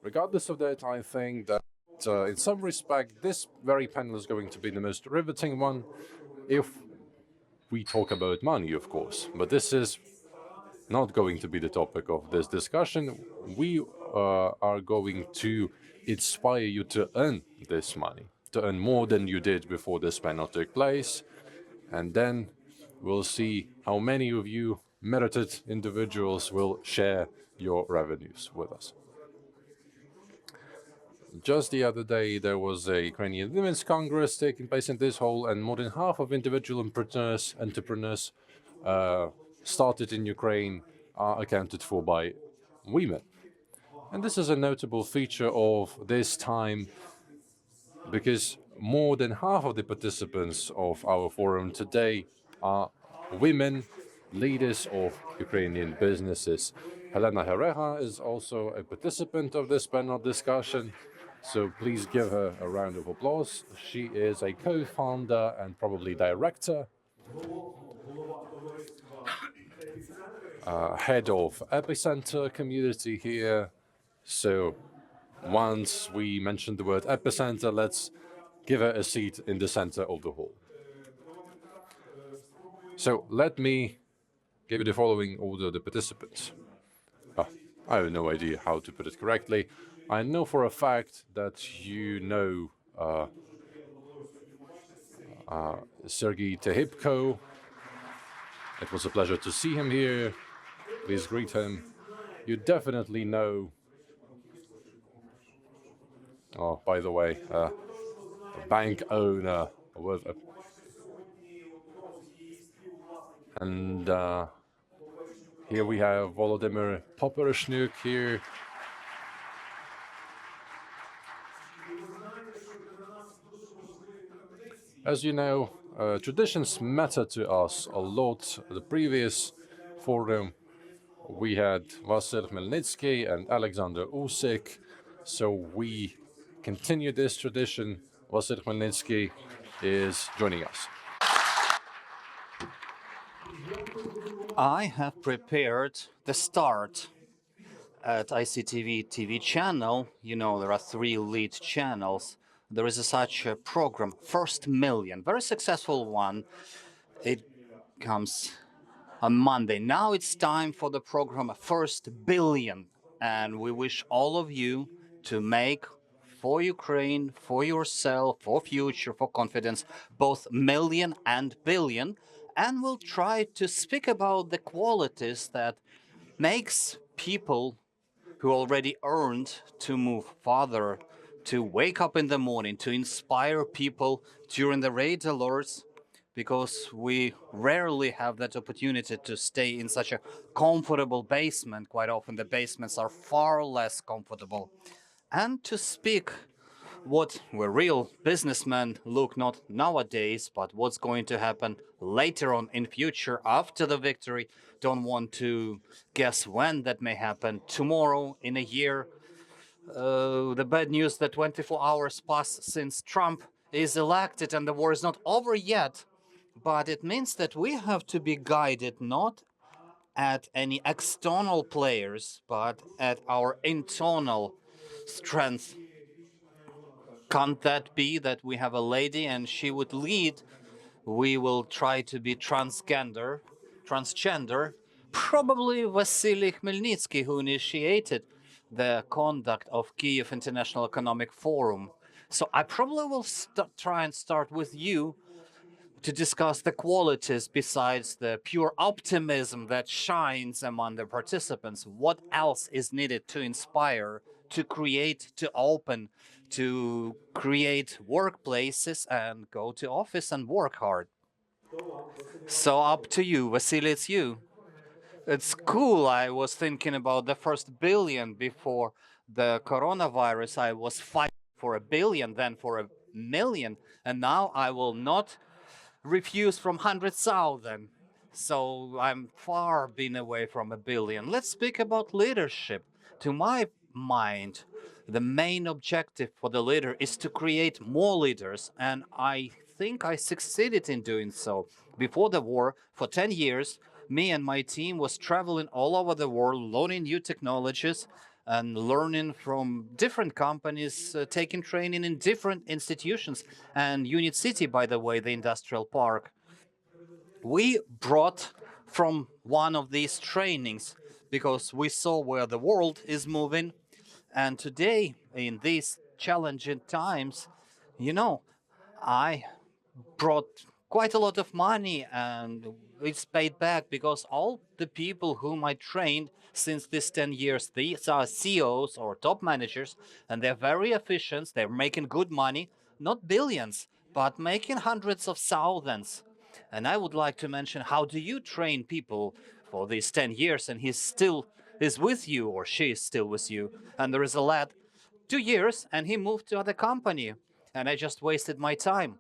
regardless of that, I think that in some respect, this very panel is going to be the most riveting one if we talk about money, of course. But this is not going to be the topic of this discussion. We are going to inspire you to earn this money, to earn more than you did before this panel took place. And then we'll see how many of you merited individuals will share your revenues with us. Just the other day, there was a Ukrainian Women's Congress taking place in this hall, and more than half of individual entrepreneurs started in Ukraine are accounted for by women. And this is a notable feature of this time because more than half of the participants of our forum today are women, leaders of Ukrainian businesses. Galyna Gerega is also a participant of this panel discussion, so please give her a round of applause. She is a co-founder and probably director, head of Epicentr community here. So once we mention the word Epicentr, let's give her a seat in the center of the hall. So let me give you the following order of the participants. I have no idea how to put it correctly. I know for a fact that you know Sergiy Tigipko. It was a pleasure to see him here. Please greet him. You definitely know, oh, by the way, a bank owner with a, and here we have Volodymyr Poporoshnuk here. As you know, traditions matter to us a lot. The previous forum, we had Vasyl Khmelnytskyi and Oleksandr so we continue this tradition. Vasyl Khmelnytskyi is joining us. I have prepared the start at ICTV TV channel. You know, there are 3 lead channels. There is such a program, First Million, very successful one. It comes on Monday. Now it's time for the program First Billion. And we wish all of you to make for Ukraine, for yourself, for future, for confidence, both million and billion. And we'll try to speak about the qualities that makes people who already earned to move farther, to wake up in the morning, to inspire people during the raid alerts, because we rarely have that opportunity to stay in such a comfortable basement. Quite often the basements are far less comfortable. And to speak what we real businessmen look not nowadays, but what's going to happen later on in future after the victory. Don't want to guess when that may happen. Tomorrow, in a year. The bad news that 24 hours pass since Trump is elected and the war is not over yet. But it means that we have to be guided not at any external players, but at our internal strength. Can't that be that we have a lady and she would lead? We will try to be transgender, probably Vasyl Khmelnytskyi, who initiated the conduct of Kief International Economic Forum. So I probably will try and start with you to discuss the qualities besides the pure optimism that shines among the participants. What else is needed to inspire, to create, to open, to create workplaces and go to office and work hard? So up to you, Vasyl, it's you. It's cool. I was thinking about the first billion before the coronavirus. I was fighting for $1 billion, then for $1 million, and now I will not refuse from 100,000. So I'm far been away from $1 billion. Let's speak about leadership. To my mind, the main objective for the leader is to create more leaders, and I think I succeeded in doing so. Before the war, for 10 years, me and my team was traveling all over the world, learning new technologies, and learning from different companies, taking training in different institutions. And Unit City, by the way, the industrial park, we brought from one of these trainings because we saw where the world is moving. And today, in these challenging times, you know, I brought quite a lot of money and it's paid back because all the people whom I trained since these 10 years, these are CEOs or top managers, and they're very efficient. They're making good money, not billions, but making hundreds of thousands. And I would like to mention, how do you train people for these 10 years and he's still is with you or she is still with you? And there is a lad, 2 years, and he moved to other company and I just wasted my time.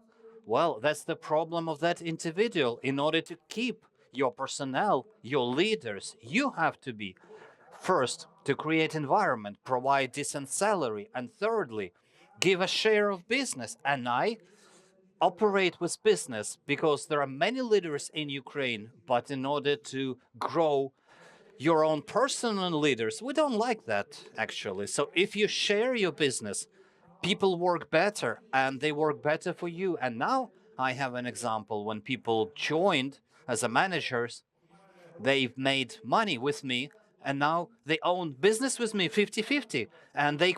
Well, that's the problem of that individual. In order to keep your personnel, your leaders, you have to be first to create environment, provide decent salary, and thirdly, give a share of business. And I operate with business because there are many leaders in Ukraine, but in order to grow your own personal leaders, we don't like that actually. So if you share your business, people work better and they work better for you. And now I have an example when people joined as a managers, they've made money with me and now they own business with me 50-50 and they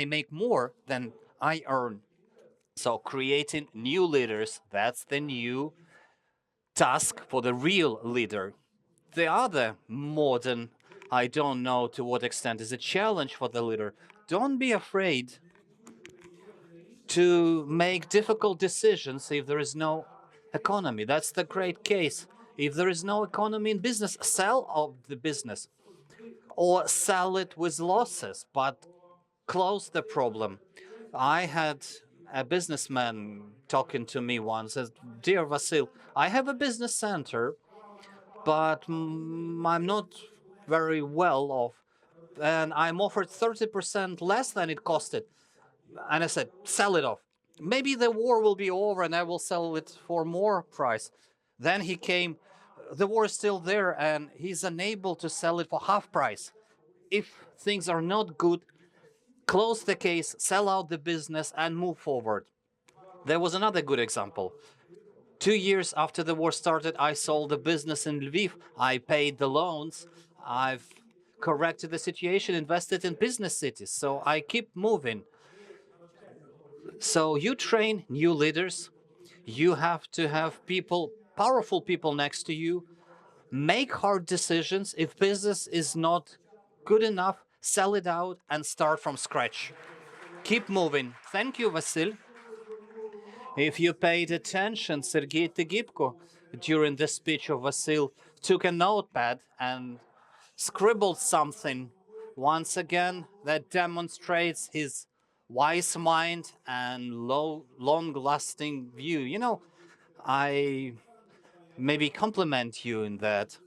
make more than I earn. So creating new leaders, that's the new task for the real leader. The other modern, I don't know to what extent, is a challenge for the leader. Don't be afraid to make difficult decisions if there is no economy. That's the great case. If there is no economy in business, sell off the business or sell it with losses, but close the problem. I had a businessman talking to me once, says, "Dear Vasyl, I have a business center, but I'm not very well off, and I'm offered 30% less than it costed." And I said, "Sell it off. Maybe the war will be over and I will sell it for more price." Then he came, the war is still there and he's unable to sell it for half price. If things are not good, close the case, sell out the business and move forward. There was another good example. 2 years after the war started, I sold a business in Lviv. I paid the loans. I've corrected the situation, invested in business cities. So I keep moving. So you train new leaders. You have to have people, powerful people next to you. Make hard decisions. If business is not good enough, sell it out and start from scratch. Keep moving. Thank you, Vasyl. If you paid attention, Sergiy Tigipko, during the speech of Vasyl, took a notepad and scribbled something. Once again, that demonstrates his wise mind and long-lasting view. You know, I maybe compliment you in that.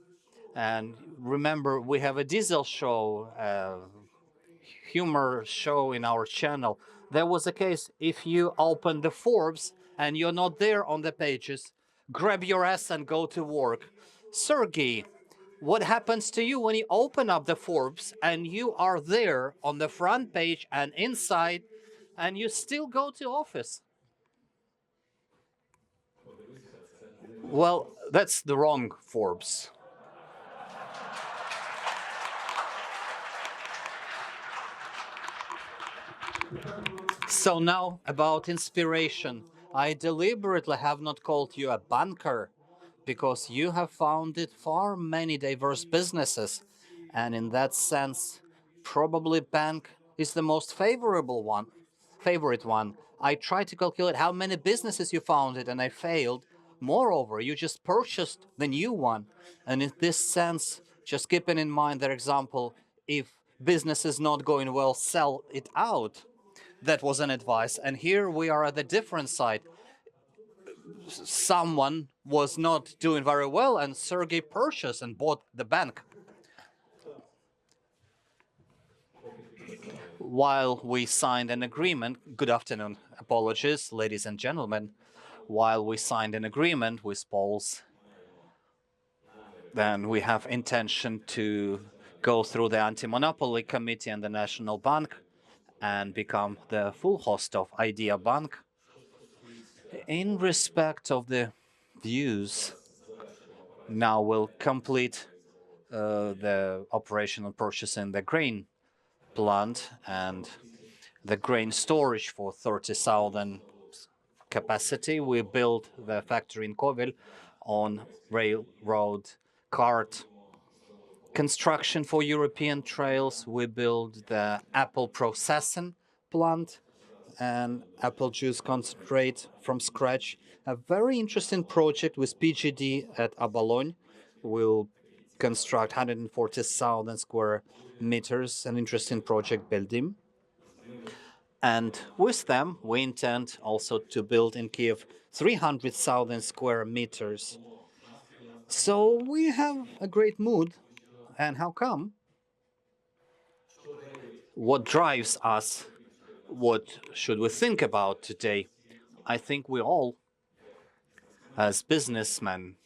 And remember, we have a diesel show, humor show in our channel. There was a case, if you open the Forbes and you're not there on the pages, grab your ass and go to work. Sergiy, what happens to you when you open up the Forbes and you are there on the front page and inside and you still go to office? Well, that's the wrong Forbes. So now about inspiration. I deliberately have not called you a banker because you have founded far many diverse businesses. And in that sense, probably bank is the most favorite one. I tried to calculate how many businesses you founded and I failed. Moreover, you just purchased the new one. And in this sense, just keeping in mind their example, if business is not going well, sell it out. That was an advice. And here we are at the different side. Someone was not doing very well, and Sergiy purchased and bought the bank. While we signed an agreement, good afternoon, apologies, ladies and gentlemen. While we signed an agreement with Poles, then we have intention to go through the anti-monopoly committee and the National Bank and become the full host of Idea Bank. In respect of the views, now we'll complete the operational purchase in the grain plant and the grain storage for 30,000 capacity. We built the factory in Kovel on railroad cart construction for European trails. We built the apple processing plant and apple juice concentrate from scratch. A very interesting project with PGD at Abalone. We'll construct 140,000 square meters, an interesting project building. And with them, we intend also to build in Kiev 300,000 square meters. So we have a great mood. And how come? What drives us? What should we think about today? I think we all, as businessmen,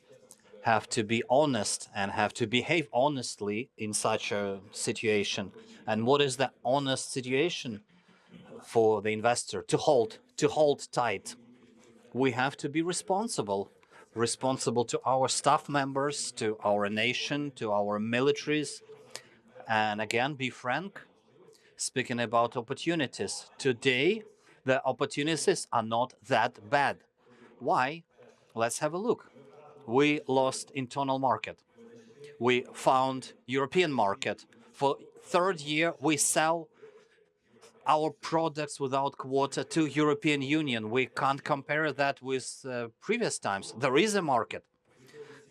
have to be honest and have to behave honestly in such a situation. And what is the honest situation for the investor? To hold tight. We have to be responsible to our staff members, to our nation, to our militaries, and again, be frank. Speaking about opportunities, today the opportunities are not that bad. Why? Let's have a look. We lost internal market. We found European market. For third year, we sell our products without quota to European Union. We can't compare that with previous times. There is a market.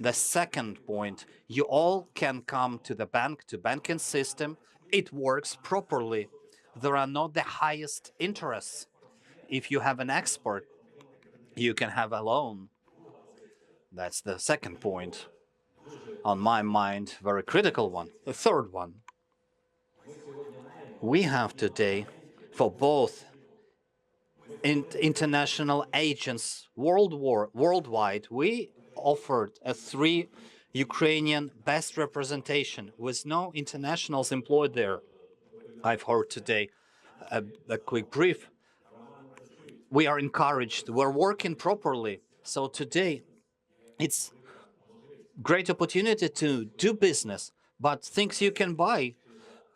The second point, you all can come to the bank, to banking system. It works properly. There are not the highest interests. If you have an export, you can have a loan. That's the second point. On my mind, very critical one. The third one. We have today, for both international agents worldwide, we offered a 3 Ukrainian best representation with no internationals employed there. I've heard today a quick brief. We are encouraged. We're working properly. So today, it's great opportunity to do business, but things you can buy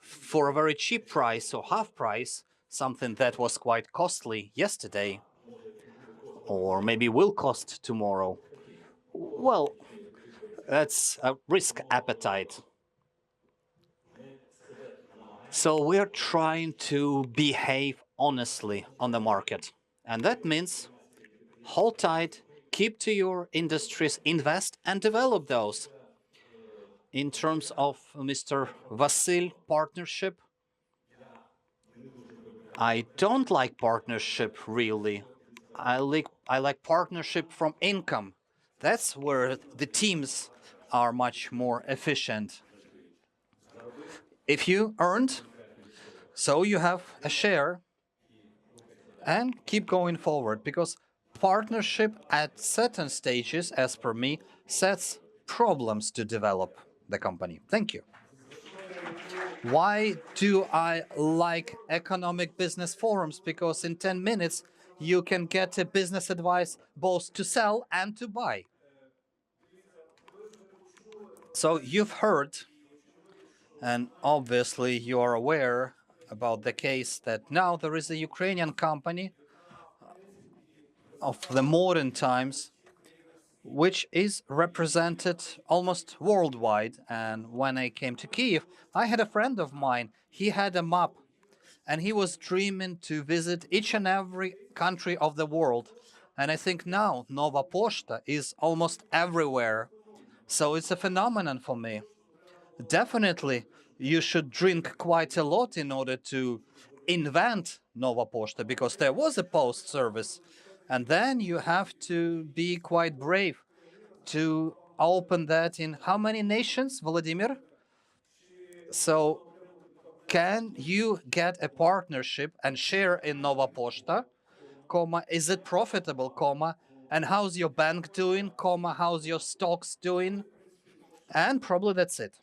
for a very cheap price or half price, something that was quite costly yesterday, or maybe will cost tomorrow. Well, that's a risk appetite. So we're trying to behave honestly on the market. And that means hold tight, keep to your industries, invest and develop those. In terms of Mr. Vasyl partnership, I don't like partnership really. I like partnership from income. That's where the teams are much more efficient. If you earned, so you have a share and keep going forward, because partnership at certain stages, as per me, sets problems to develop the company. Thank you. Why do I like economic business forums? Because in 10 minutes, you can get a business advice both to sell and to buy. So you've heard, and obviously you are aware about the case that now there is a Ukrainian company of the modern times which is represented almost worldwide. And when I came to Kiev, I had a friend of mine. He had a map, and he was dreaming to visit each and every country of the world. And I think now Nova Poshta is almost everywhere. So it's a phenomenon for me. Definitely, you should drink quite a lot in order to invent Nova Poshta, because there was a post service. And then you have to be quite brave to open that in how many nations, Vladimir? So can you get a partnership and share in Nova Poshta, comma, is it profitable, comma, and how's your bank doing, comma, how's your stocks doing? And probably that's it.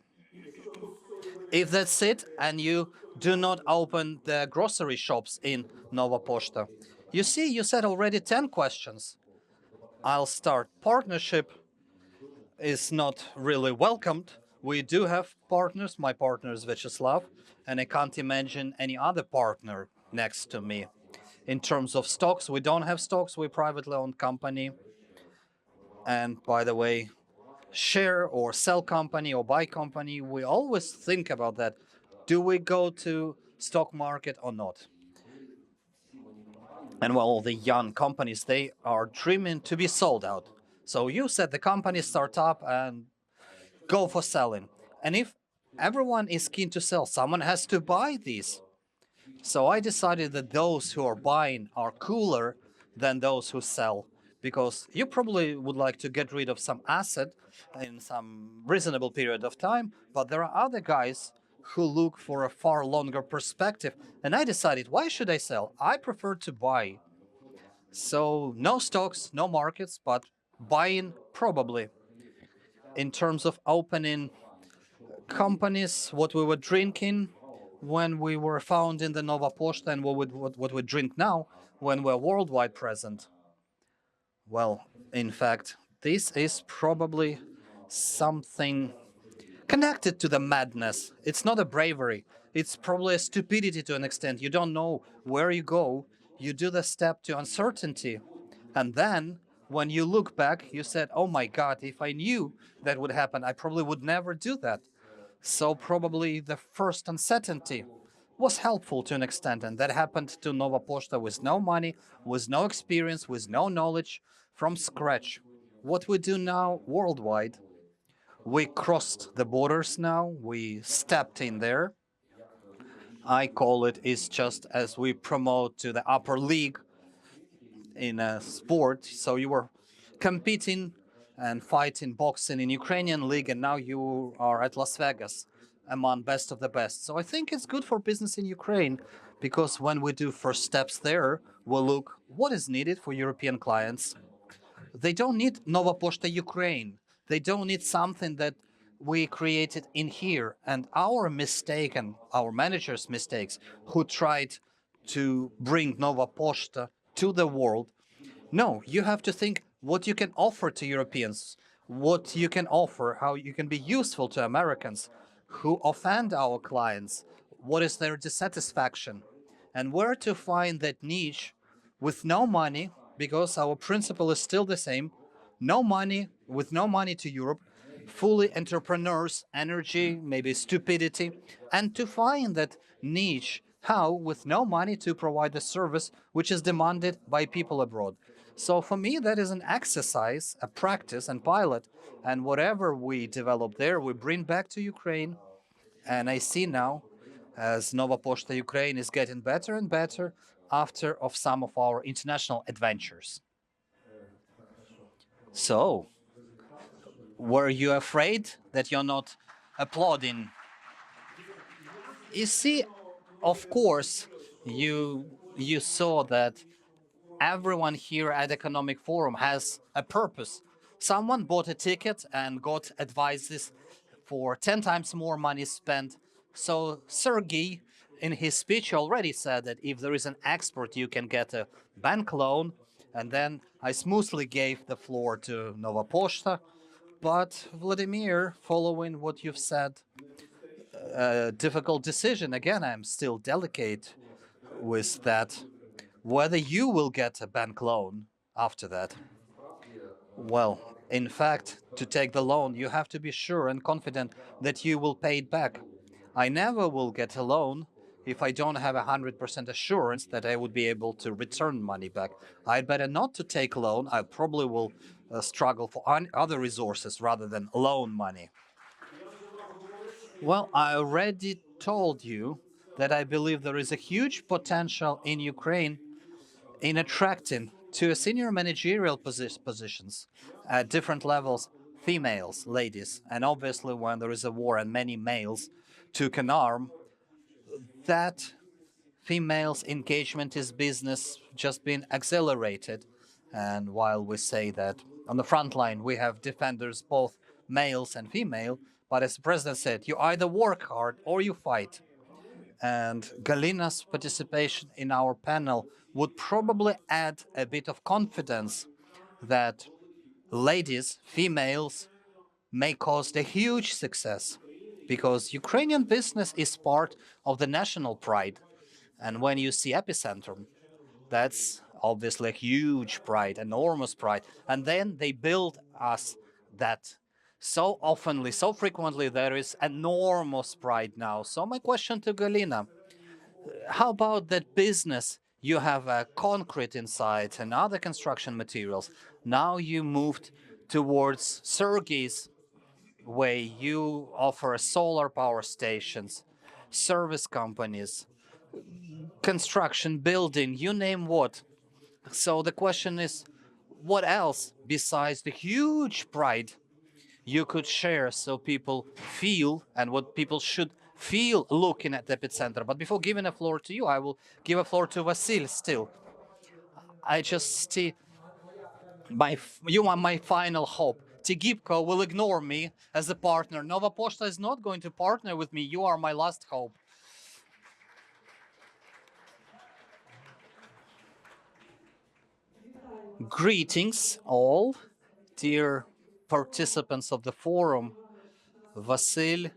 If that's it, and you do not open the grocery shops in Nova Poshta. You see, you said already 10 questions. I'll start. Partnership is not really welcomed. We do have partners. My partner is Vyacheslav, and I can't imagine any other partner next to me. In terms of stocks, we don't have stocks. We're a privately owned company. And by the way, share or sell company or buy company, we always think about that. Do we go to stock market or not? And well, the young companies, they are dreaming to be sold out. So you said the company start up and go for selling. And if everyone is keen to sell, someone has to buy these. So I decided that those who are buying are cooler than those who sell, because you probably would like to get rid of some asset in some reasonable period of time, but there are other guys who look for a far longer perspective. And I decided, why should I sell? I prefer to buy. So no stocks, no markets, but buying probably. In terms of opening companies, what we were drinking when we were found in the Nova Poshta, and what we drink now when we're worldwide present. Well, in fact, this is probably something connected to the madness. It's not a bravery. It's probably a stupidity to an extent. You don't know where you go. You do the step to uncertainty. And then when you look back, you said, oh my God, if I knew that would happen, I probably would never do that. So probably the first uncertainty was helpful to an extent, and that happened to Nova Poshta with no money, with no experience, with no knowledge, from scratch. What we do now worldwide, we crossed the borders now, we stepped in there. I call it is just as we promote to the upper league in a sport. So you were competing and fighting boxing in Ukrainian league, and now you are at Las Vegas among best of the best. So I think it's good for business in Ukraine, because when we do first steps there, we'll look what is needed for European clients. They don't need Nova Poshta Ukraine. They don't need something that we created in here. And our mistake and our managers' mistakes who tried to bring Nova Poshta to the world. No, you have to think what you can offer to Europeans, what you can offer, how you can be useful to Americans who offend our clients, what is their dissatisfaction, and where to find that niche with no money, because our principle is still the same: no money, with no money to Europe, fully entrepreneurs, energy, maybe stupidity, and to find that niche how, with no money, to provide the service which is demanded by people abroad. So for me, that is an exercise, a practice and pilot, and whatever we develop there, we bring back to Ukraine. And I see now, as Nova Poshta Ukraine is getting better and better after of some of our international adventures. So, were you afraid that you're not applauding? You see, of course, you saw that everyone here at Economic Forum has a purpose. Someone bought a ticket and got advices for 10 times more money spent. So Sergiy, in his speech, already said that if there is an expert, you can get a bank loan. And then I smoothly gave the floor to Nova Poshta. But Vladimir, following what you've said, a difficult decision. Again, I'm still delicate with that. Whether you will get a bank loan after that. Well, in fact, to take the loan, you have to be sure and confident that you will pay it back. I never will get a loan if I don't have 100% assurance that I would be able to return money back. I'd better not to take a loan. I probably will struggle for other resources rather than loan money. Well, I already told you that I believe there is a huge potential in Ukraine in attracting to senior managerial positions at different levels females, ladies. And obviously, when there is a war and many males took an arm, that females' engagement is business just been accelerated. And while we say that on the front line we have defenders, both males and female, But as the president said, you either work hard or you fight. And Galyna's participation in our panel would probably add a bit of confidence that ladies, females, may cause a huge success because Ukrainian business is part of the national pride. And when you see Epicentr, that's obviously a huge pride, enormous pride. And then they build us that so oftenly, so frequently, there is enormous pride now. So my question to Galyna, how about that business? You have concrete inside and other construction materials. Now you moved towards Sergiy's way. You offer solar power stations, service companies, construction, building, you name what. So the question is, what else besides the huge pride you could share so people feel and what people should feel looking at the Epicentr? But before giving the floor to you, I will give a floor to Vasyl still. I just see you are my final hope. Tigipko will ignore me as a partner. Nova Poshta is not going to partner with me. You are my last hope. Greetings, all, dear participants of the forum. Vasyl,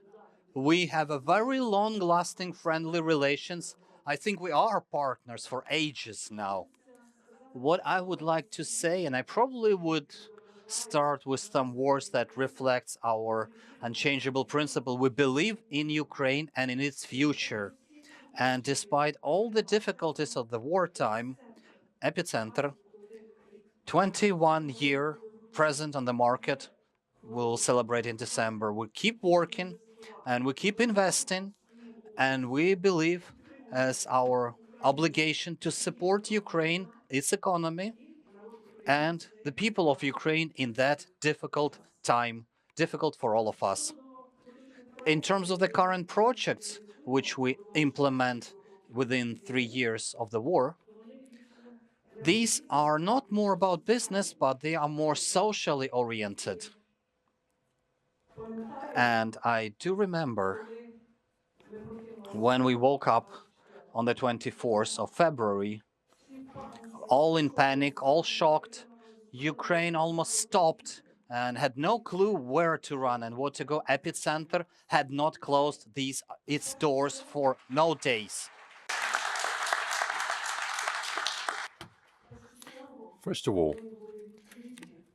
we have a very long-lasting friendly relations. I think we are partners for ages now. What I would like to say, and I probably would start with some words that reflects our unchangeable principle. We believe in Ukraine and in its future. And despite all the difficulties of the wartime, Epicentr, 21 year present on the market, will celebrate in December. We keep working and we keep investing, and we believe as our obligation to support Ukraine, its economy, and the people of Ukraine in that difficult time, difficult for all of us. In terms of the current projects which we implement within 3 years of the war, these are not more about business, but they are more socially oriented. And I do remember when we woke up on the 24th of February, all in panic, all shocked. Ukraine almost stopped and had no clue where to run and what to go. Epicentr had not closed its doors for no days. First of all,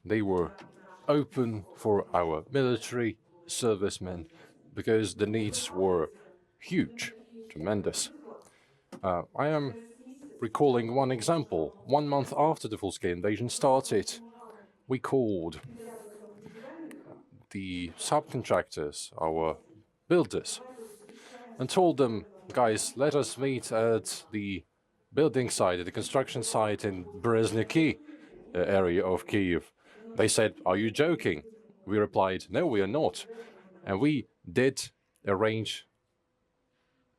they were open for our military servicemen because the needs were huge, tremendous. I am recalling one example. 1 month after the full-scale invasion started, we called the subcontractors, our builders, and told them, guys, let us meet at the building site, at the construction site in Berezhniki area of Kiev. They said, are you joking? We replied, no, we are not. And we did arrange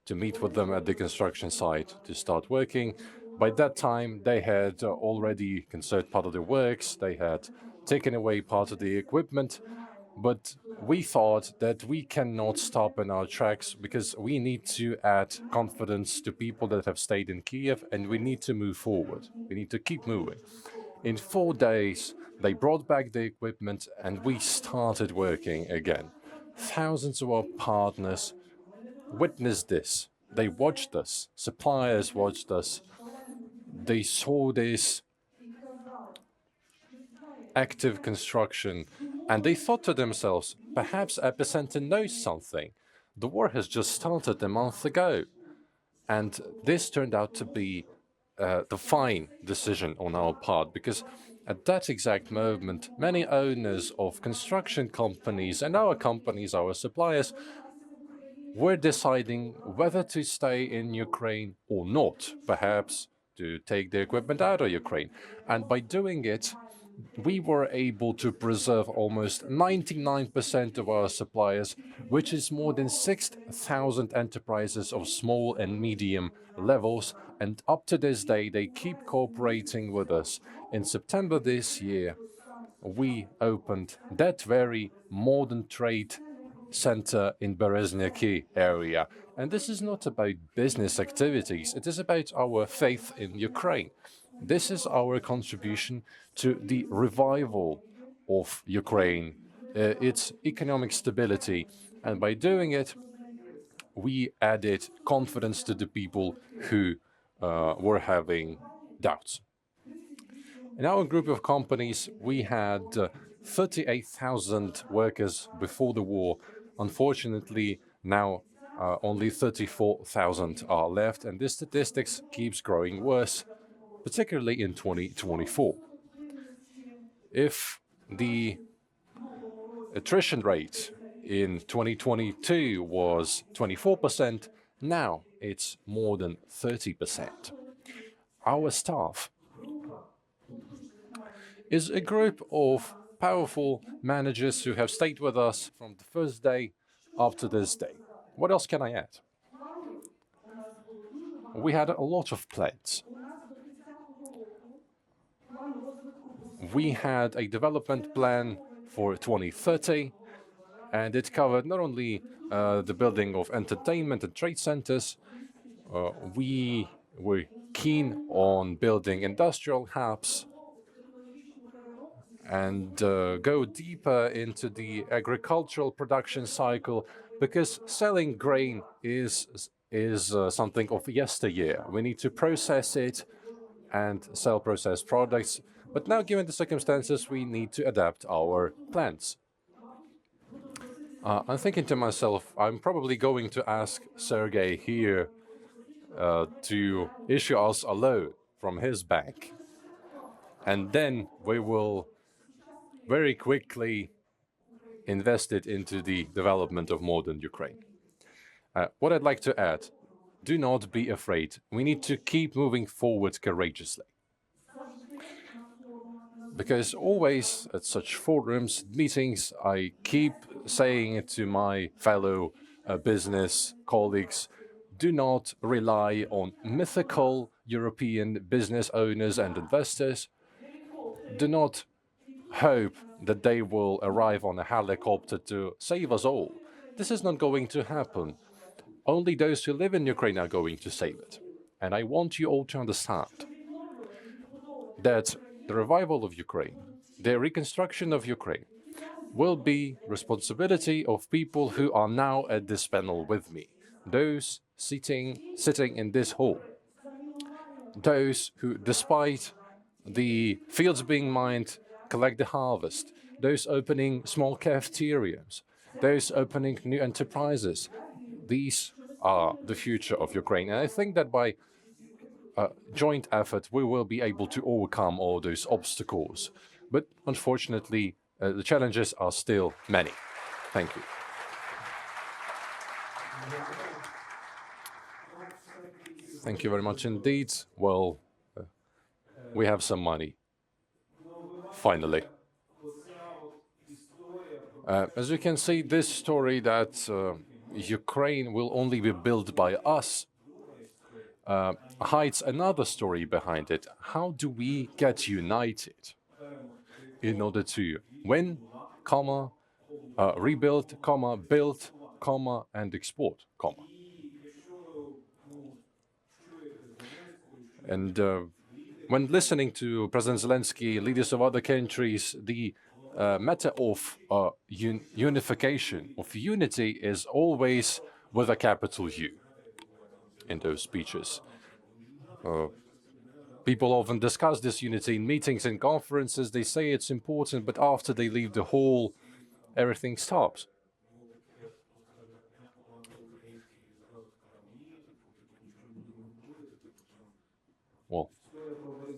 to meet with them at the construction site to start working. By that time, they had already considered part of the works, they had taken away part of the equipment, but we thought that we cannot stop in our tracks because we need to add confidence to people that have stayed in Kiev, and we need to move forward. We need to keep moving. In 4 days, they brought back the equipment and we started working again. Thousands of our partners witnessed this. They watched us. Suppliers watched us. They saw this active construction, and they thought to themselves, perhaps Epicentr knows something. The war has just started a month ago. And this turned out to be the fine decision on our part, because at that exact moment, many owners of construction companies and our companies, our suppliers, were deciding whether to stay in Ukraine or not, perhaps to take the equipment out of Ukraine. And by doing it, we were able to preserve almost 99% of our suppliers, which is more than 6,000 enterprises of small and medium levels. And up to this day, they keep cooperating with us. In September this year, we opened that very modern trade center in Bereznyky area. And this is not about business activities, it is about our faith in Ukraine. This is our contribution to the revival of Ukraine, its economic stability. And by doing it, we added confidence to the people who were having doubts. In our group of companies, we had 38,000 workers before the war. Unfortunately, now only 34,000 are left, and this statistics keeps growing worse, particularly in 2024. If the attrition rate in 2022 was 24%, now it's more than 30%. Our staff is a group of powerful managers who have stayed with us from the first day up to this day. What else can I add? We had a lot of plans. We had a development plan for 2030, and it covered not only the building of entertainment and trade centers. We were keen on building industrial hubs and go deeper into the agricultural production cycle, because selling grain is something of yesteryear. We need to process it and sell processed products. But now, given the circumstances, we need to adapt our plans. I'm thinking to myself, I'm probably going to ask Sergiy here to issue us a loan from his bank. And then we will very quickly invest it into the development of modern Ukraine. What I'd like to add, do not be afraid. We need to keep moving forward courageously. Because always at such forums, meetings, I keep saying it to my fellow business colleagues, do not rely on mythical European business owners and investors. Do not hope that they will arrive on a helicopter to save us all. This is not going to happen. Only those who live in Ukraine are going to save it. And I want you all to understand that the revival of Ukraine, the reconstruction of Ukraine, will be responsibility of people who are now at this panel with me. Those sitting in this hall. Those who, despite the fields being mined, collect the harvest. Those opening small cafeterias. Those opening new enterprises. These are the future of Ukraine. And I think that by joint effort, we will be able to overcome all those obstacles. But unfortunately, the challenges are still many. Thank you. Thank you very much indeed. Well, we have some money. Finally. As you can see, this story that Ukraine will only be built by us hides another story behind it. How do we get united in order to win, comma, rebuild, comma, build, comma, and export, comma? And when listening to President Zelensky, leaders of other countries, the matter of unification, of unity, is always with a capital U in those speeches. People often discuss this unity in meetings and conferences. They say it's important, but after they leave the hall, everything stops. Well,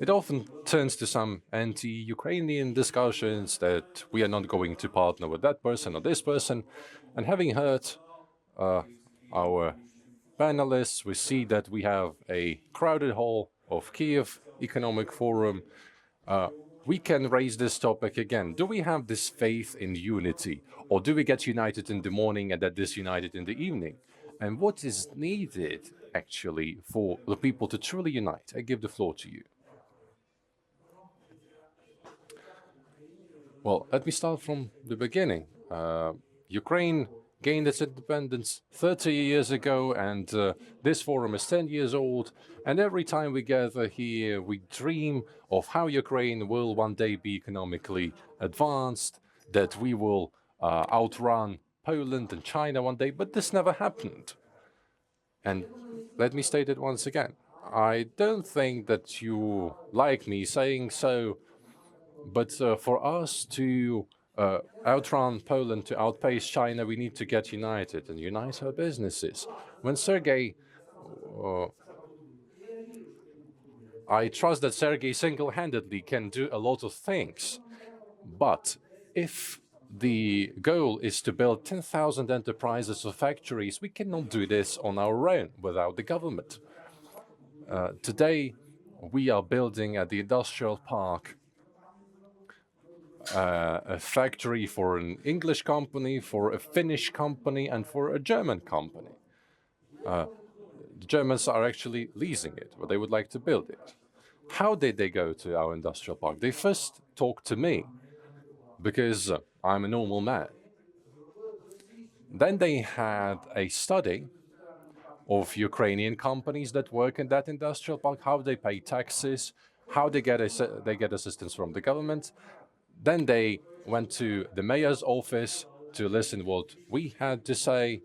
it often turns to some anti-Ukrainian discussions that we are not going to partner with that person or this person. And having heard our panelists, we see that we have a crowded hall of Kief Economic Forum. We can raise this topic again. Do we have this faith in unity? Or do we get united in the morning and then disunited in the evening? And what is needed, actually, for the people to truly unite? I give the floor to you. Well, let me start from the beginning. Ukraine gained its independence 30 years ago, and this forum is 10 years old. And every time we gather here, we dream of how Ukraine will one day be economically advanced, that we will outrun Poland and China one day, but this never happened. And let me state it once again. I don't think that you like me saying so, but for us to outrun Poland, to outpace China, we need to get united and unite our businesses. When Sergey, I trust that Sergey single-handedly can do a lot of things, but if the goal is to build 10,000 enterprises or factories, we cannot do this on our own without the government. Today, we are building at the industrial park a factory for an English company, for a Finnish company, and for a German company. The Germans are actually leasing it, but they would like to build it. How did they go to our industrial park? They first talked to me, because I'm a normal man. Then they had a study of Ukrainian companies that work in that industrial park, how they pay taxes, how they get assistance from the government. Then they went to the mayor's office to listen what we had to say.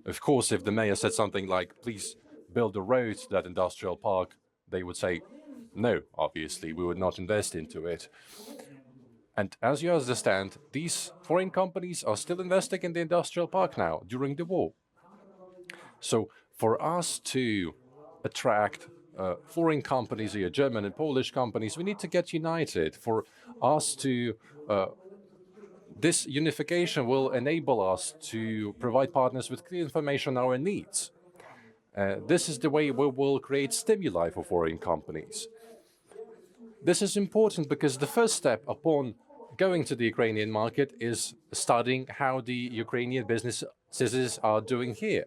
Of course, if the mayor said something like, please build a road to that industrial park, they would say, no, obviously, we would not invest into it. And as you understand, these foreign companies are still investing in the industrial park now, during the war. So for us to attract foreign companies, here, German and Polish companies, we need to get united. For us to, this unification will enable us to provide partners with clear information on our needs. This is the way we will create stimuli for foreign companies. This is important because the first step upon going to the Ukrainian market is studying how the Ukrainian businesses are doing here.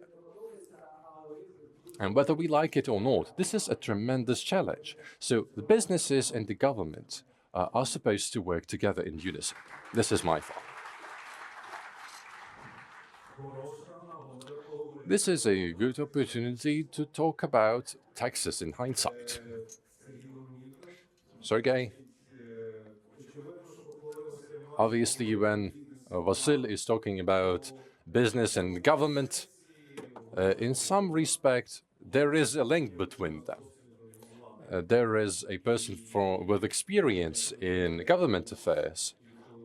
And whether we like it or not, this is a tremendous challenge. So the businesses and the government are supposed to work together in unison. This is my thought. This is a good opportunity to talk about taxes in hindsight. Sergey, obviously when Vasyl is talking about business and government, in some respect, there is a link between them. There is a person with experience in government affairs.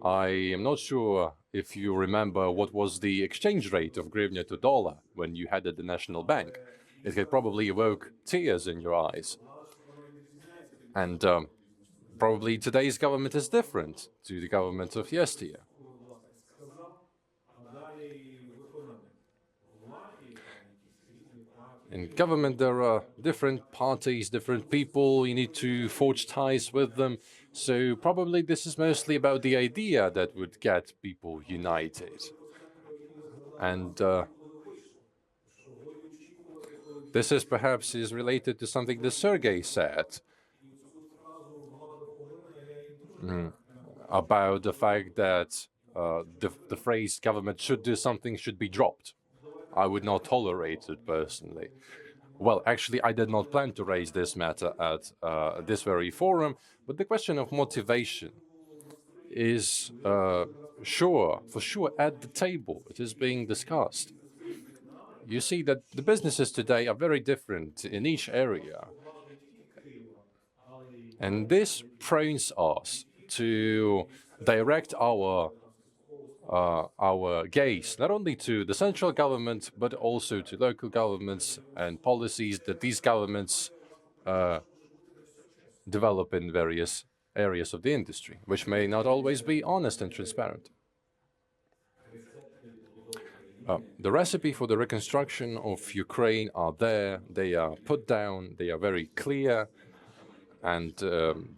I am not sure if you remember what was the exchange rate of hryvnia to dollar when you headed the national bank. It had probably evoked tears in your eyes. And probably today's government is different to the government of yesteryear. In government, there are different parties, different people. You need to forge ties with them. So probably this is mostly about the idea that would get people united. And this is perhaps related to something that Sergey said about the fact that the phrase government should do something should be dropped. I would not tolerate it personally. Well, actually, I did not plan to raise this matter at this very forum, but the question of motivation is for sure at the table. It is being discussed. You see that the businesses today are very different in each area. And this prompts us to direct our gaze not only to the central government, but also to local governments and policies that these governments develop in various areas of the industry, which may not always be honest and transparent. The recipe for the reconstruction of Ukraine are there, they are put down, they are very clear, and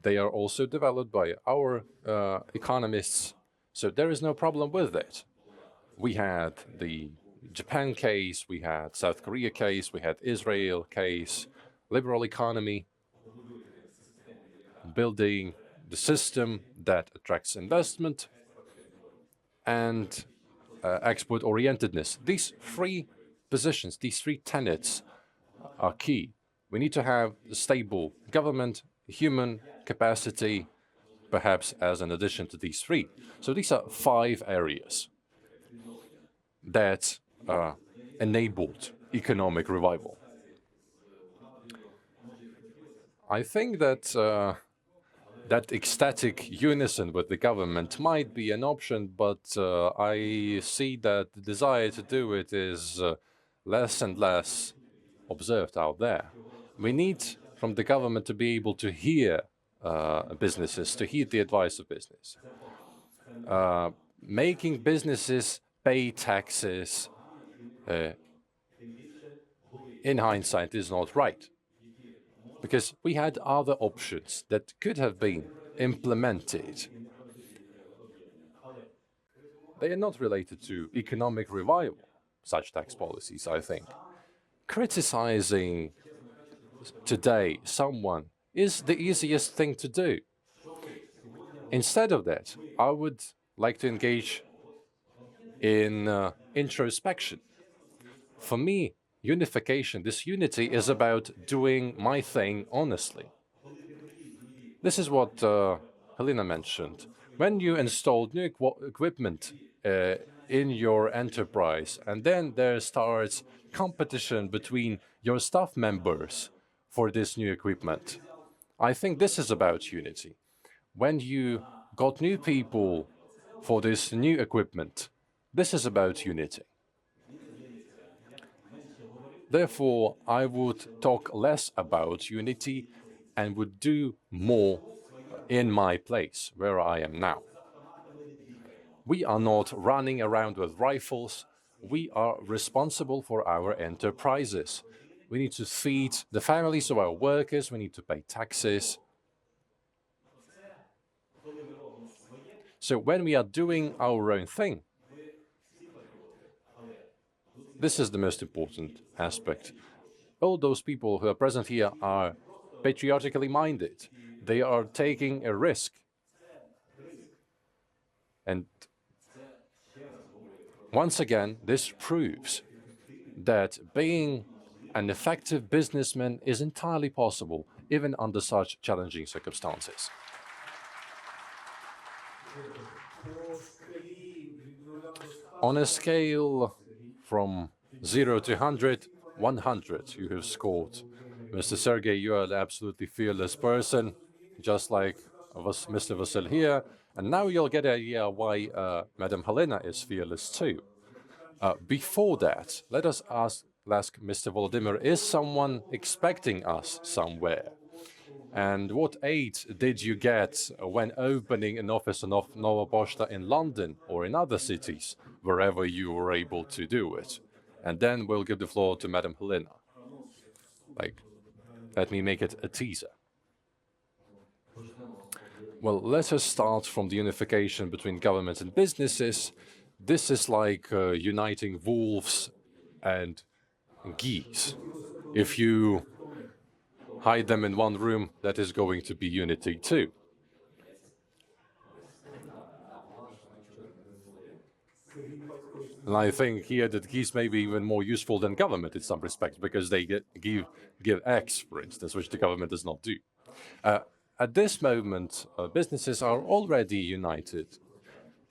they are also developed by our economists, so there is no problem with it. We had the Japan case, we had South Korea case, we had Israel case, liberal economy, building the system that attracts investment, and export-orientedness. These three positions, these three tenets are key. We need to have a stable government, human capacity, perhaps as an addition to these three. So these are 5 areas that enabled economic revival. I think that that ecstatic unison with the government might be an option, but I see that the desire to do it is less and less observed out there. We need from the government to be able to hear businesses, to heed the advice of business. Making businesses pay taxes in hindsight is not right, because we had other options that could have been implemented. They are not related to economic revival, such tax policies, I think. Criticizing today someone is the easiest thing to do. Instead of that, I would like to engage in introspection. For me, unification, this unity, is about doing my thing honestly. This is what Helena mentioned. When you install new equipment in your enterprise, and then there starts competition between your staff members for this new equipment, I think this is about unity. When you got new people for this new equipment, this is about unity. Therefore, I would talk less about unity and would do more in my place, where I am now. We are not running around with rifles. We are responsible for our enterprises. We need to feed the families of our workers. We need to pay taxes. So when we are doing our own thing, this is the most important aspect. All those people who are present here are patriotically minded. They are taking a risk. And once again, this proves that being an effective businessman is entirely possible, even under such challenging circumstances. On a scale from 0 to 100, 100 you have scored. Mr. Sergey, you are an absolutely fearless person, just like Mr. Vasyl here. And now you'll get an idea why Madam Helena is fearless too. Before that, let us ask Mr. Volodymyr, is someone expecting us somewhere? And what aid did you get when opening an office of Nova Poshta in London or in other cities, wherever you were able to do it? And then we'll give the floor to Madam Helena. Let me make it a teaser. Well, let us start from the unification between government and businesses. This is like uniting wolves and geese. If you hide them in one room, that is going to be unity too. And I think here that geese may be even more useful than government in some respects, because they give eggs, for instance, which the government does not do. At this moment, businesses are already united,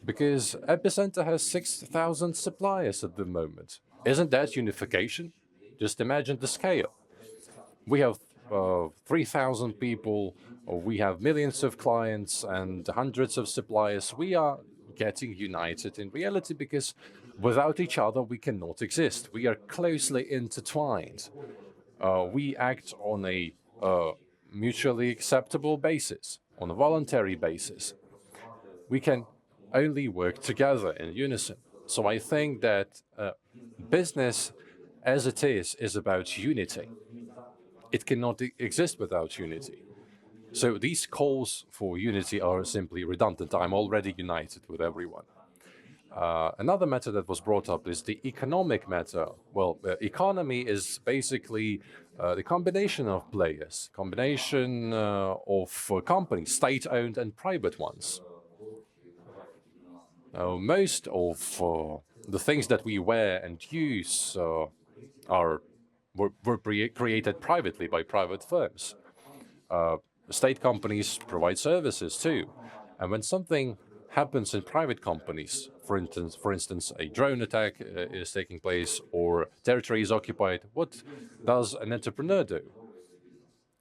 because Epicentr has 6,000 suppliers at the moment. Isn't that unification? Just imagine the scale. We have 3,000 people, we have millions of clients and hundreds of suppliers. We are getting united in reality, because without each other we cannot exist. We are closely intertwined. We act on a mutually acceptable basis, on a voluntary basis. We can only work together in unison. So I think that business as it is about unity. It cannot exist without unity. So these calls for unity are simply redundant. I'm already united with everyone. Another matter that was brought up is the economic matter. Well, economy is basically the combination of players, combination of companies, state-owned and private ones. Most of the things that we wear and use were created privately by private firms. State companies provide services too, and when something happens in private companies, for instance, a drone attack is taking place or territory is occupied, what does an entrepreneur do?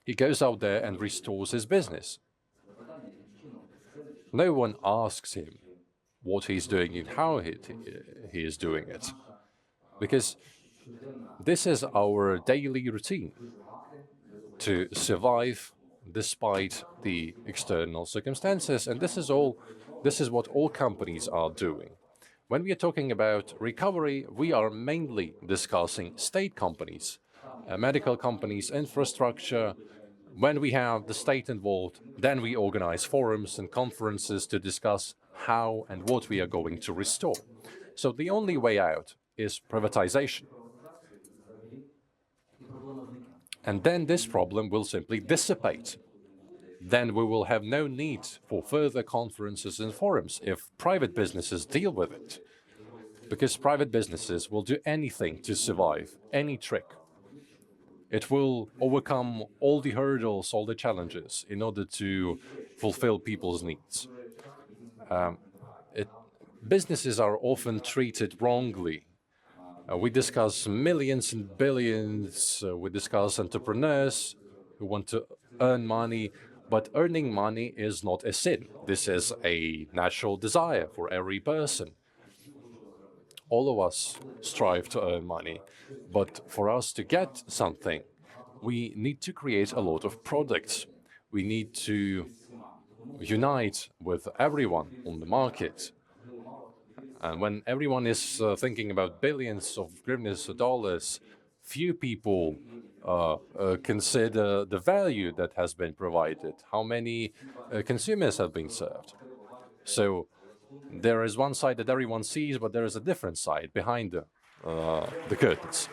He goes out there and restores his business. No one asks him what he's doing and how he is doing it, because this is our daily routine to survive despite the external circumstances, and this is what all companies are doing. When we are talking about recovery, we are mainly discussing state companies, medical companies, infrastructure. When we have the state involved, then we organize forums and conferences to discuss how and what we are going to restore. So the only way out is privatization. And then this problem will simply dissipate. Then we will have no need for further conferences and forums if private businesses deal with it. Because private businesses will do anything to survive, any trick. It will overcome all the hurdles, all the challenges in order to fulfill people's needs. Businesses are often treated wrongly. We discuss millions and billions. We discuss entrepreneurs who want to earn money, but earning money is not a sin. This is a natural desire for every person. All of us strive to earn money, but for us to get something, we need to create a lot of products. We need to unite with everyone on the market. And when everyone is thinking about billions of hryvnias or dollars, few people consider the value that has been provided, how many consumers have been served. So there is one side that everyone sees, but there is a different side behind the curtains.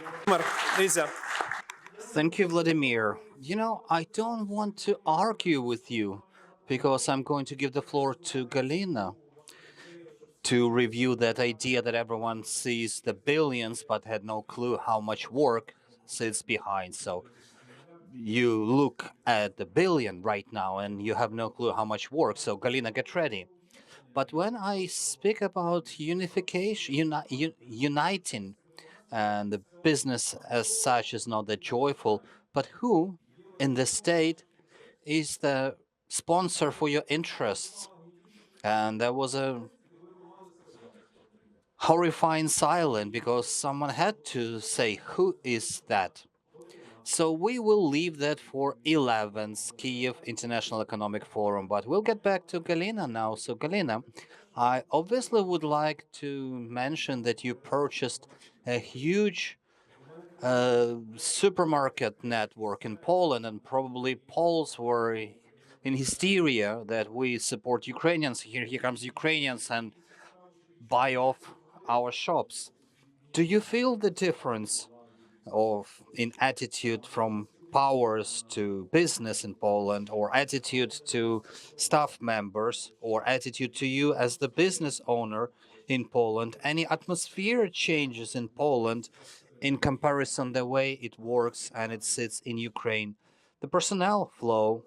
Thank you, Vladimir. You know, I don't want to argue with you because I'm going to give the floor to Galyna to review that idea that everyone sees the billions but had no clue how much work sits behind. So you look at the billion right now and you have no clue how much work. So Galyna, get ready. But when I speak about unification, uniting, and the business as such is not that joyful, but who in the state is the sponsor for your interests? And there was a horrifying silence because someone had to say, who is that? So we will leave that for 11th Kiev International Economic Forum, but we'll get back to Galyna now. So Galyna, I obviously would like to mention that you purchased a huge supermarket network in Poland, and probably Poles were in hysteria that we support Ukrainians. Here comes Ukrainians and buy off our shops. Do you feel the difference of in attitude from powers to business in Poland, or attitude to staff members, or attitude to you as the business owner in Poland? Any atmosphere changes in Poland in comparison the way it works and it sits in Ukraine? The personnel flow,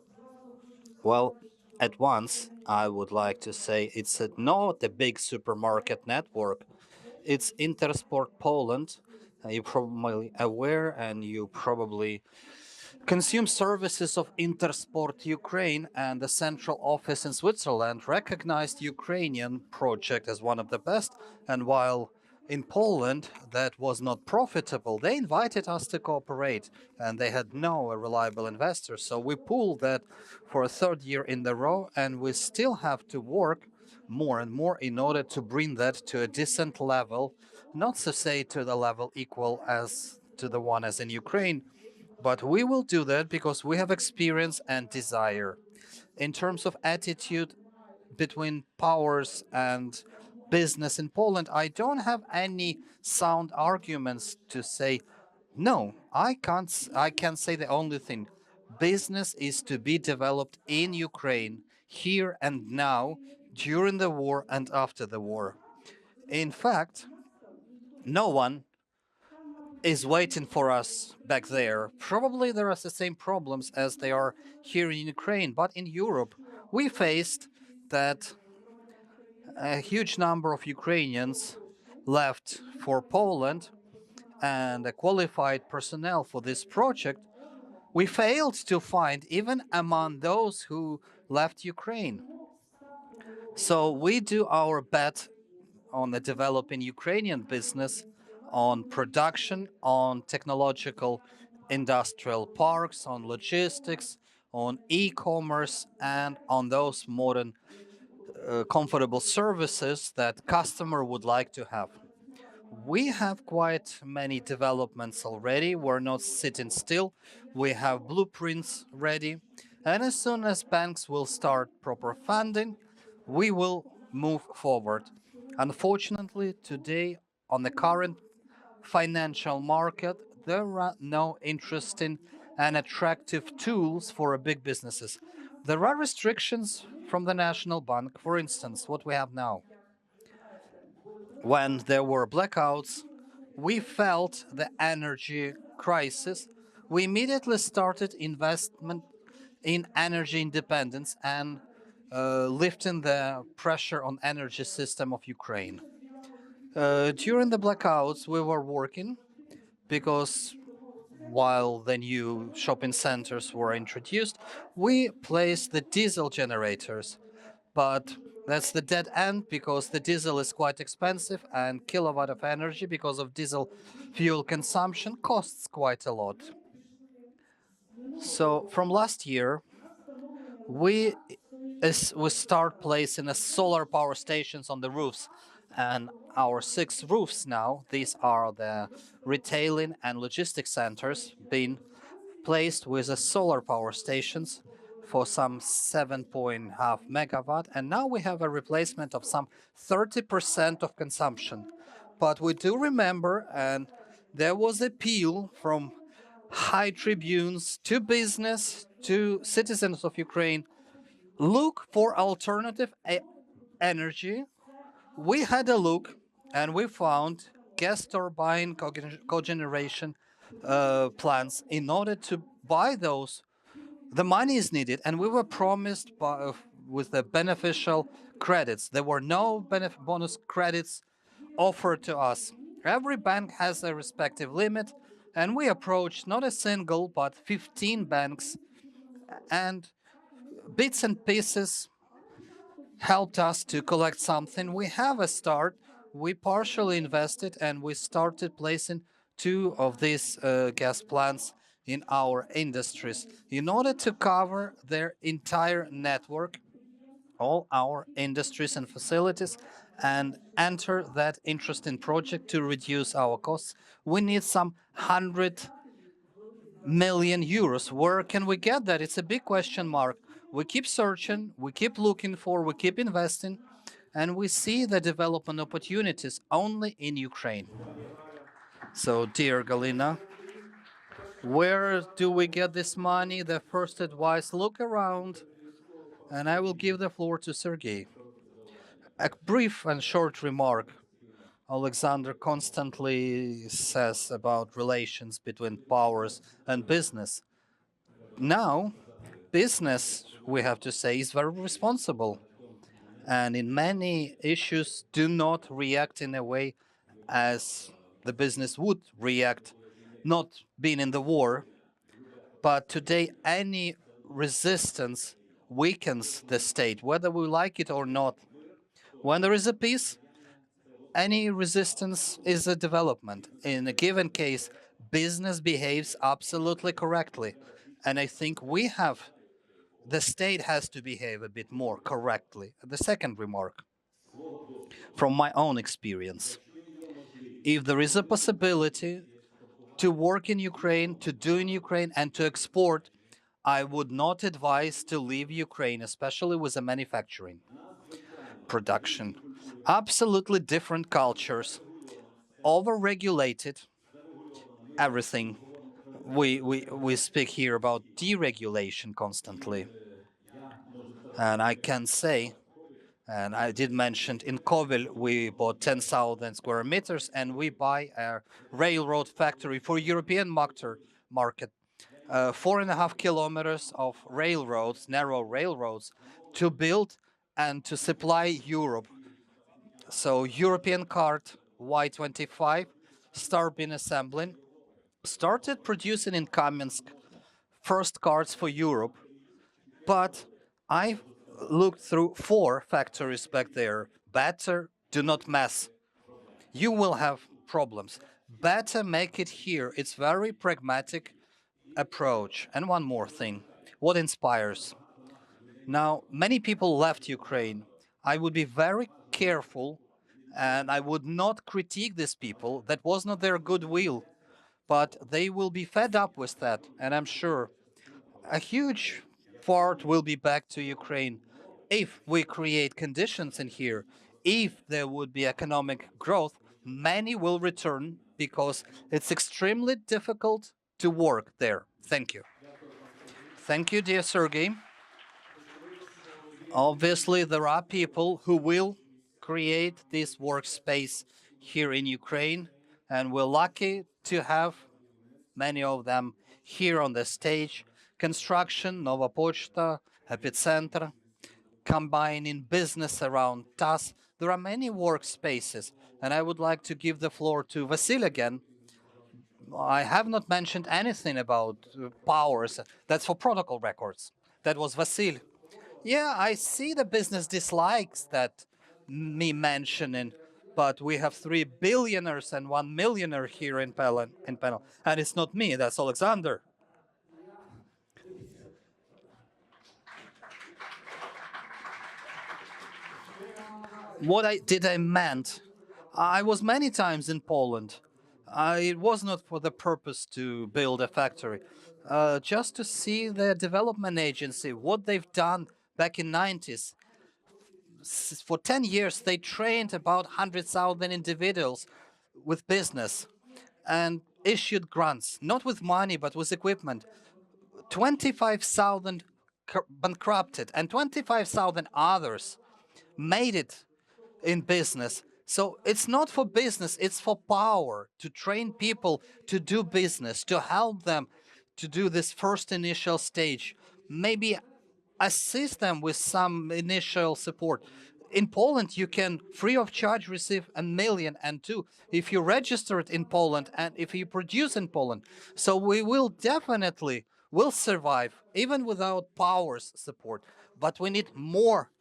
well, at once I would like to say it's not a big supermarket network. It's Intersport Poland. You're probably aware, and you probably consume services of Intersport Ukraine, and the central office in Switzerland recognized Ukrainian project as one of the best. And while in Poland that was not profitable, they invited us to cooperate, and they had no reliable investors. So we pulled that for a third year in a row, and we still have to work more and more in order to bring that to a decent level, not to say to the level equal as to the one as in Ukraine, but we will do that because we have experience and desire. In terms of attitude between powers and business in Poland, I don't have any sound arguments to say no. I can say the only thing: business is to be developed in Ukraine here and now, during the war and after the war. In fact, no one is waiting for us back there. Probably there are the same problems as they are here in Ukraine, but in Europe, we faced that a huge number of Ukrainians left for Poland and a qualified personnel for this project. We failed to find even among those who left Ukraine. So we do our bet on the developing Ukrainian business, on production, on technological industrial parks, on logistics, on e-commerce, and on those modern, comfortable services that customer would like to have. We have quite many developments already. We're not sitting still. We have blueprints ready. And as soon as banks will start proper funding, we will move forward. Unfortunately, today, on the current financial market, there are no interesting and attractive tools for big businesses. There are restrictions from the National Bank, for instance, what we have now. When there were blackouts, we felt the energy crisis. We immediately started investment in energy independence and lifting the pressure on energy system of Ukraine. During the blackouts, we were working because while the new shopping centers were introduced, we placed the diesel generators. But that's the dead end because the diesel is quite expensive and kilowatt of energy because of diesel fuel consumption costs quite a lot. So from last year, we we start placing solar power stations on the roofs, and our 6 roofs now, these are the retailing and logistics centers being placed with the solar power stations for some 7.5 megawatt, and now we have a replacement of some 30% of consumption. But we do remember, and there was appeal from high tribunes to business to citizens of Ukraine, look for alternative energy. We had a look and we found gas turbine cogeneration plants. In order to buy those, the money is needed, and we were promised with the beneficial credits. There were no bonus credits offered to us. Every bank has a respective limit, and we approached not a single but 15 banks, and bits and pieces helped us to collect something. We have a start. We partially invested and we started placing 2 of these gas plants in our industries in order to cover their entire network, all our industries and facilities, and enter that interesting project to reduce our costs. We need some 100 million euros. Where can we get that? It's a big question mark. We keep searching, we keep looking for, we keep investing, and we see the development opportunities only in Ukraine. So, dear Galyna, where do we get this money? The first advice, look around, and I will give the floor to Sergiy. A brief and short remark. Oleksandr constantly says about relations between powers and business. Now, business, we have to say, is very responsible, and in many issues do not react in a way as the business would react not being in the war. But today any resistance weakens the state, whether we like it or not. When there is a peace, any resistance is a development. In a given case, business behaves absolutely correctly, and I think the state has to behave a bit more correctly. The second remark, from my own experience, if there is a possibility to work in Ukraine, to do in Ukraine, and to export, I would not advise to leave Ukraine, especially with the manufacturing production. Absolutely different cultures, over-regulated, everything. We speak here about deregulation constantly. And I can say And I did mention in Kovel we bought 10,000 square meters, and we buy a railroad factory for European market. 4.5 kilometers of railroads, narrow railroads, to build and to supply Europe. So European cart Y25 start been assembling, started producing in Kamensk first cards for Europe, but I looked through 4 factories back there. Better do not mess. You will have problems. Better make it here. It's very pragmatic approach. And one more thing. What inspires? Now, many people left Ukraine. I would be very careful and I would not critique these people. That was not their goodwill, but they will be fed up with that. And I'm sure a huge part will be back to Ukraine if we create conditions in here. If there would be economic growth, many will return because it's extremely difficult to work there. Thank you. Thank you, dear Sergey. Obviously, there are people who will create this workspace here in Ukraine, and we're lucky to have many of them here on the stage. Construction, Nova Pochta, Epicentr, combining business around TAS. There are many workspaces, and I would like to give the floor to Vasyl again. I have not mentioned anything about powers. That's for protocol records. That was Vasyl. Yeah, I see the business dislikes that me mentioning, but we have 3 billionaires and 1 millionaire here in panel, and it's not me. That's Oleksandr. What I meant, I was many times in Poland. It was not for the purpose to build a factory, just to see the development agency, what they've done back in 90s. For 10 years, they trained about 100,000 individuals with business and issued grants, not with money, but with equipment. 25,000 bankrupted, and 25,000 others made it in business. So it's not for business, it's for power, to train people to do business, to help them to do this first initial stage. Maybe assist them with some initial support. In Poland, you can free of charge receive 1 million and two if you register it in Poland and if you produce in Poland. So we will definitely will survive even without powers support. But we need more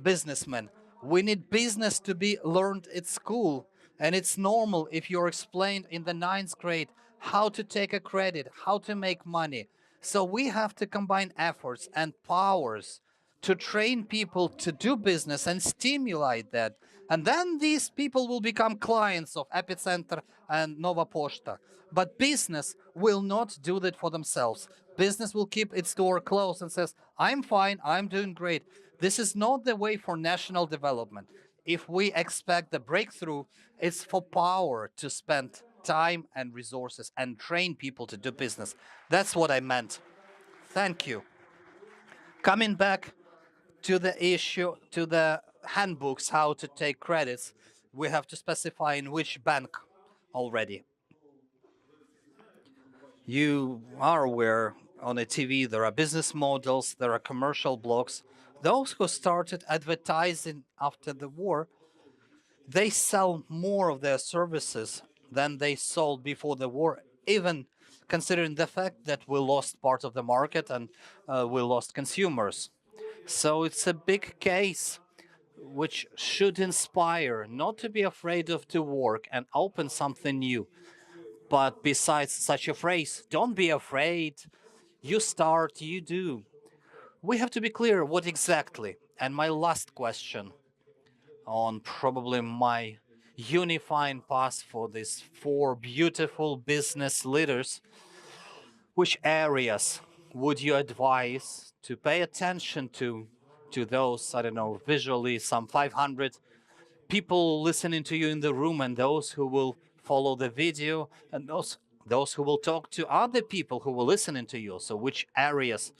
businessmen. We need business to be learned at school. And it's normal if you're explained in the 9th grade how to take a credit, how to make money. So we have to combine efforts and powers to train people to do business and stimulate that. And then these people will become clients of Epicentr and Nova Pochta. But business will not do that for themselves. Business will keep its door closed and says, I'm fine, I'm doing great. This is not the way for national development. If we expect the breakthrough, it's for power to spend time and resources and train people to do business. That's what I meant. Thank you. Coming back to the issue, to the handbooks, how to take credits, we have to specify in which bank already. You are aware on a TV there are business models, there are commercial blocks. Those who started advertising after the war, they sell more of their services than they sold before the war, even considering the fact that we lost part of the market and we lost consumers. So it's a big case which should inspire not to be afraid of to work and open something new. But besides such a phrase, don't be afraid, you start, you do. We have to be clear what exactly. And my last question on probably my unifying path for these 4 beautiful business leaders, which areas would you advise to pay attention to those, I don't know, visually some 500 people listening to you in the room and those who will follow the video and those who will talk to other people who will listening to you. So which areas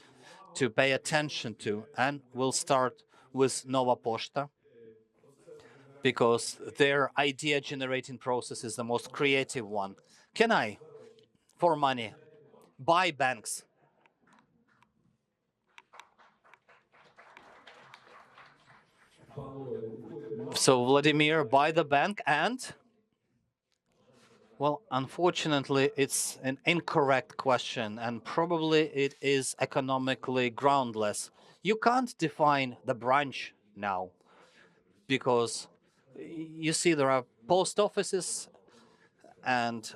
to pay attention to? And we'll start with Nova Pochta. because their idea generating process is the most creative one. Can I, for money, buy banks? So Vladimir, buy the bank and? Well, unfortunately, it's an incorrect question, and probably it is economically groundless. You can't define the branch now because you see there are post offices and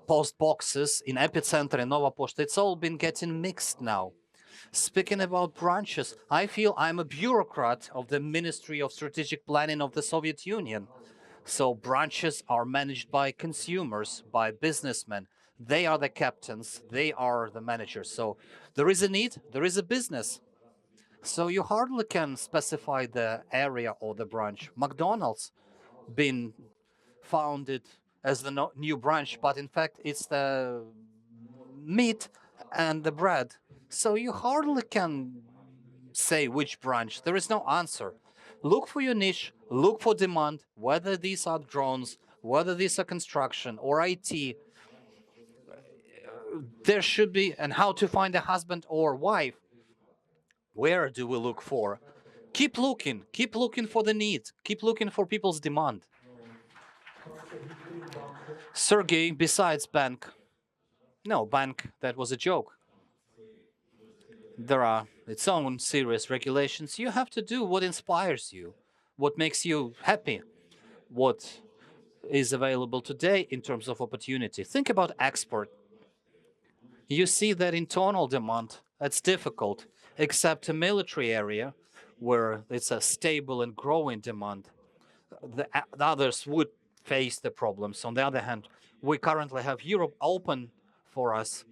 post boxes in Epicentr and Nova Post. It's all been getting mixed now. Speaking about branches, I feel I'm a bureaucrat of the Ministry of Strategic Planning of the Soviet Union. So branches are managed by consumers, by businessmen. They are the captains, they are the managers. So there is a need, there is a business. So you hardly can specify the area or the branch. McDonald's been founded as the new branch, but in fact it's the meat and the bread. So you hardly can say which branch. There is no answer. Look for your niche, look for demand, whether these are drones, whether these are construction or IT. There should be, and how to find a husband or wife. Where do we look for? Keep looking for the need, keep looking for people's demand. Sergiy, besides bank, no, bank, that was a joke. There are its own serious regulations. You have to do what inspires you, what makes you happy, what is available today in terms of opportunity. Think about export. You see that internal demand, that's difficult, except a military area where it's a stable and growing demand. The others would face the problems. On the other hand, we currently have Europe open for us.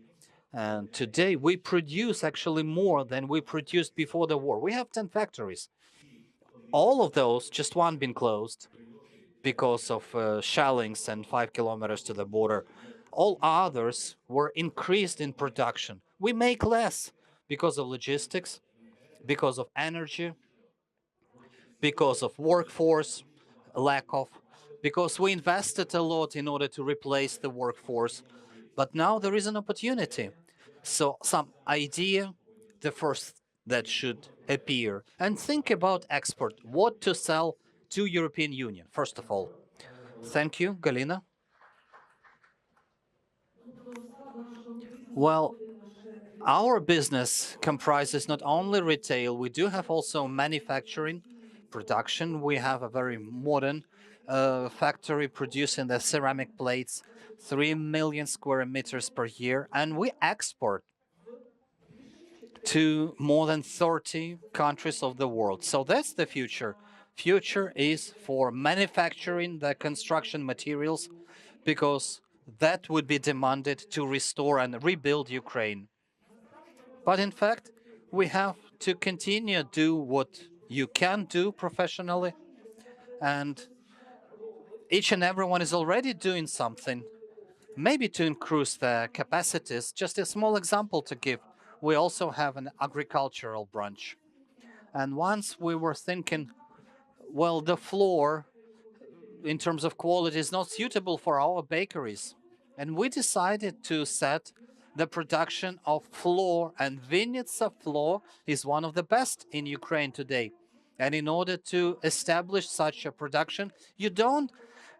And today we produce actually more than we produced before the war. We have 10 factories. All of those, just one been closed because of shellings and 5 kilometers to the border. All others were increased in production. We make less because of logistics, because of energy, because of workforce lack of, because we invested a lot in order to replace the workforce. But now there is an opportunity. So some idea, the first that should appear, and think about export, what to sell to European Union, first of all. Thank you, Galyna. Well, our business comprises not only retail, we do have also manufacturing, production. We have a very modern factory producing the ceramic plates, 3 million square meters per year, and we export to more than 30 countries of the world. So that's the future. Future is for manufacturing the construction materials because that would be demanded to restore and rebuild Ukraine. But in fact, we have to continue do what you can do professionally, and each and everyone is already doing something, maybe to increase the capacities. Just a small example to give, we also have an agricultural branch. And once we were thinking, well, the floor in terms of quality is not suitable for our bakeries. And we decided to set the production of flour, and Vinnytsia flour is one of the best in Ukraine today. And in order to establish such a production,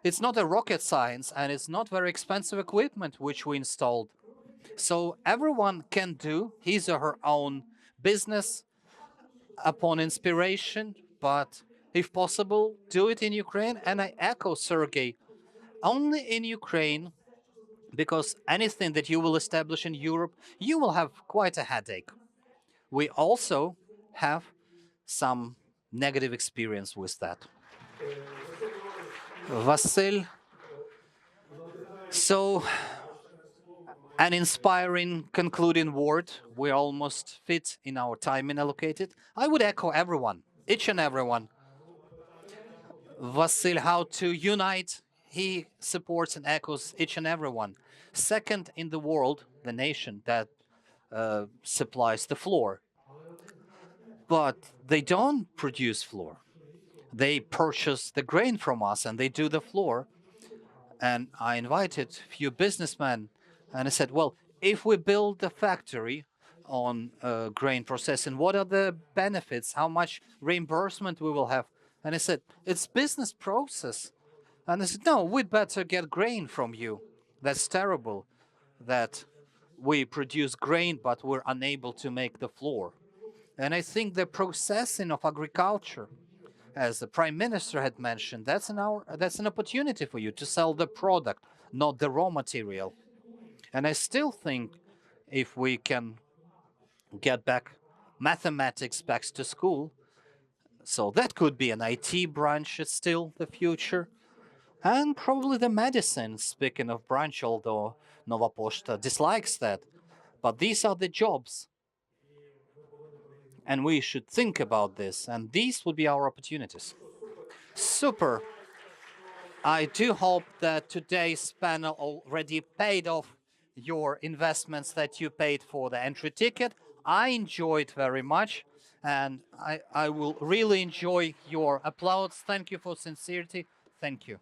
it's not a rocket science and it's not very expensive equipment which we installed. So everyone can do his or her own business upon inspiration, but if possible, do it in Ukraine. And I echo Sergey, only in Ukraine, because anything that you will establish in Europe, you will have quite a headache. We also have some negative experience with that. Vasyl, so an inspiring concluding word. We almost fit in our timing allocated. I would echo everyone, each and everyone. Vasyl, how to unite. He supports and echoes each and everyone. Second in the world, the nation that supplies the floor. But they don't produce flour. They purchase the grain from us and they do the floor. And I invited a few businessmen and I said, well, if we build a factory on grain processing, what are the benefits? How much reimbursement we will have? And I said, it's business process. And I said, no, we'd better get grain from you. That's terrible that we produce grain, but we're unable to make the flour. And I think the processing of agriculture, as the prime minister had mentioned, that's an opportunity for you to sell the product, not the raw material. And I still think if we can get back mathematics back to school, so that could be an IT branch. It's still the future. And probably the medicine, speaking of branch, although Nova Poshta dislikes that. But these are the jobs. And we should think about this. And these would be our opportunities. Super. I do hope that today's panel already paid off your investments that you paid for the entry ticket. I enjoyed very much. And I will really enjoy your applause. Thank you for sincerity. Thank you.